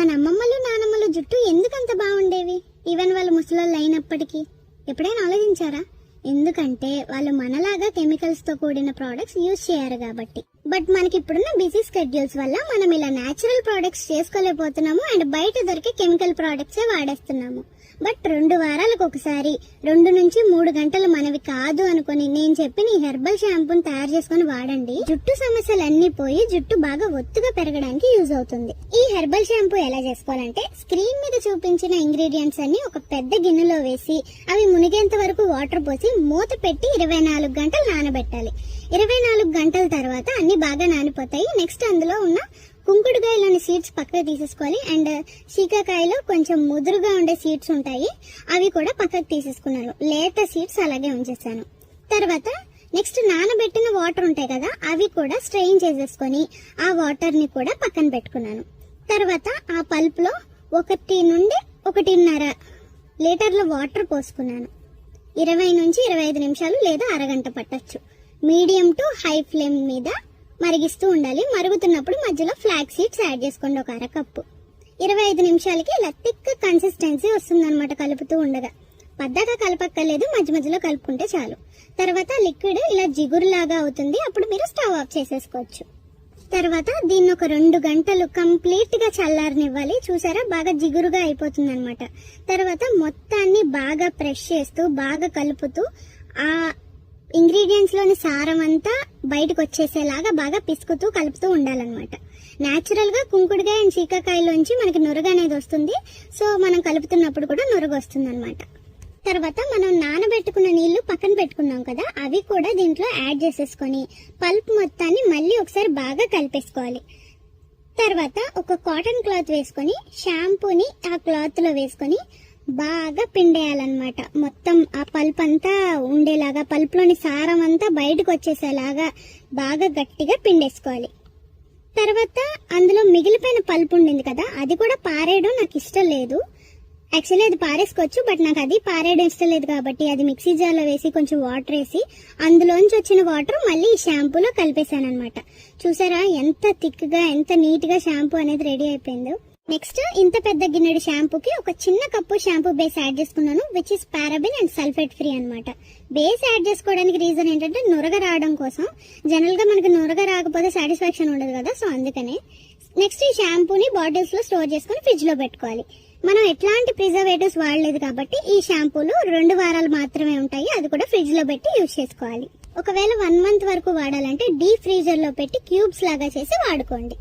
మన అమ్మమ్మలు నానమ్మలు జుట్టు ఎందుకంత బాగుండేవి, ఈవెన్ వాళ్ళు ముసలోళ్ళు అయినప్పటికీ? ఎప్పుడైనా ఆలోచించారా? ఎందుకంటే వాళ్ళు మనలాగా కెమికల్స్ తో కూడిన ప్రోడక్ట్స్ యూజ్ చేయరు కాబట్టి. బట్ మనకి ఇప్పుడున్న బిజీ స్కెడ్యూల్స్ వల్ల మనం ఇలా న్యాచురల్ ప్రోడక్ట్స్ చేసుకోలేకపోతున్నాము అండ్ బయట దొరికే కెమికల్ ప్రోడక్ట్సే వాడేస్తున్నాము. బట్ 2 వారాలకు ఒకసారి 2 నుంచి 3 గంటలు మనవి కాదు అనుకుని నేను చెప్పిన ఈ హెర్బల్ షాంపూని తయారు చేసుకుని వాడండి. జుట్టు సమస్యలన్నీ పోయి జుట్టు బాగా ఒత్తుగా పెరగడానికి యూజ్ అవుతుంది. ఈ హెర్బల్ షాంపూ ఎలా చేసుకోవాలంటే, స్క్రీన్ మీద చూపించిన ఇంగ్రీడియంట్స్ అన్ని ఒక పెద్ద గిన్నెలో వేసి అవి మునిగేంత వరకు వాటర్ పోసి మూత పెట్టి 24 గంటలు నానబెట్టాలి. 24 గంటల తర్వాత అన్ని బాగా నానిపోతాయి. నెక్స్ట్ అందులో ఉన్న కుంకుడుకాయలోని సీడ్స్ పక్కకు తీసేసుకోవాలి అండ్ శీకాకాయలో కొంచెం ముదురుగా ఉండే సీడ్స్ ఉంటాయి, అవి కూడా పక్కకు తీసేసుకున్నాను. లేత సీడ్స్ అలాగే ఉంచేసాను. తర్వాత నెక్స్ట్ నానబెట్టిన వాటర్ ఉంటాయి కదా, అవి కూడా స్ట్రెయిన్ చేసేసుకొని ఆ వాటర్ ని కూడా పక్కన పెట్టుకున్నాను. తర్వాత ఆ పల్ప్ లో 1 నుండి 1.5 లీటర్ల వాటర్ పోసుకున్నాను. 20 నుంచి 25 నిమిషాలు లేదా అరగంట పట్టొచ్చు. మీడియం టు హై ఫ్లేమ్ మీద మరిగిస్తూ ఉండాలి. మరుగుతున్నప్పుడు మధ్యలో ఫ్లాక్ సీడ్స్ యాడ్ చేసుకోండి, ఒక 1/2 కప్పు. 25 నిమిషాలకి ఇలా థిక్ కన్సిస్టెన్సీ వస్తుందన్నమాట కలుపుతూ ఉండగా. పద్దగా కలపక్కర్లేదు, మధ్య మధ్యలో కలుపుకుంటే చాలు. తర్వాత లిక్విడ్ ఇలా జిగురులాగా అవుతుంది, అప్పుడు మీరు స్టవ్ ఆఫ్ చేసేసుకోవచ్చు. తర్వాత దీన్ని ఒక 2 గంటలు కంప్లీట్ గా చల్లారనివ్వాలి. చూసారా, బాగా జిగురుగా అయిపోతుంది అనమాట. తర్వాత మొత్తాన్ని బాగా ప్రెస్ చేస్తూ బాగా కలుపుతూ ఆ ఇంగ్రీడియంట్స్ లోని సారం అంతా బయటకు వచ్చేసేలాగా బాగా పిసుకుతూ కలుపుతూ ఉండాలన్నమాట. న్యాచురల్ గా కుంకుడుకాయ అండ్ శీకాకాయలోంచి మనకి నురగ అనేది వస్తుంది. సో మనం కలుపుతున్నప్పుడు కూడా నురగ వస్తుంది అనమాట. తర్వాత మనం నానబెట్టుకున్న నీళ్లు పక్కన పెట్టుకున్నాం కదా, అవి కూడా దీంట్లో యాడ్ చేసేసుకొని పల్ప్ మొత్తాన్ని మళ్ళీ ఒకసారి బాగా కలిపేసుకోవాలి. తర్వాత ఒక కాటన్ క్లాత్ వేసుకొని షాంపూని ఆ క్లాత్ లో వేసుకొని బాగా పిండేయాలన్నమాట. మొత్తం ఆ పల్ప్ అంతా ఉండేలాగా, పల్ప్ లోని సారం అంతా బయటకు వచ్చేసేలాగా బాగా గట్టిగా పిండేసుకోవాలి. తర్వాత అందులో మిగిలిపోయిన పల్ప్ ఉండింది కదా, అది కూడా పారేయడం నాకు ఇష్టం లేదు. యాక్చువల్లీ అది పారేసుకోవచ్చు, బట్ నాకు అది పారేయడం ఇష్టం లేదు కాబట్టి అది మిక్సీ జార్లో వేసి కొంచెం వాటర్ వేసి అందులోంచి వచ్చిన వాటర్ మళ్ళీ ఈ షాంపూలో కలిపేశాను అనమాట. చూసారా ఎంత థిక్ గా ఎంత నీట్ గా షాంపూ అనేది రెడీ అయిపోయిందో. నెక్స్ట్ ఇంత పెద్ద గిన్నెడు షాంపూకి ఒక చిన్న కప్పు షాంపూ బేస్ యాడ్ చేసుకున్నాను, which is paraben and sulphate free అనమాట. బేస్ యాడ్ చేసుకోవడానికి రీజన్ ఏంటంటే నురగ రావడం కోసం. జనరల్ గా మనకి నురగ రాకపోతే సాటిస్ఫాక్షన్ ఉండదు కదా, సో అందుకనే. నెక్స్ట్ ఈ షాంపూని బాటిల్స్ లో స్టోర్ చేసుకుని ఫ్రిడ్జ్ లో పెట్టుకోవాలి. మనం ఎట్లాంటి ప్రిజర్వేటివ్స్ వాడలేదు కాబట్టి ఈ షాంపూలు 2 వారాలు మాత్రమే ఉంటాయి, అది కూడా ఫ్రిడ్జ్ లో పెట్టి యూజ్ చేసుకోవాలి. ఒకవేళ 1 మంత్ వరకు వాడాలంటే డీప్ ఫ్రీజర్ లో పెట్టి క్యూబ్స్ లాగా చేసి వాడుకోండి.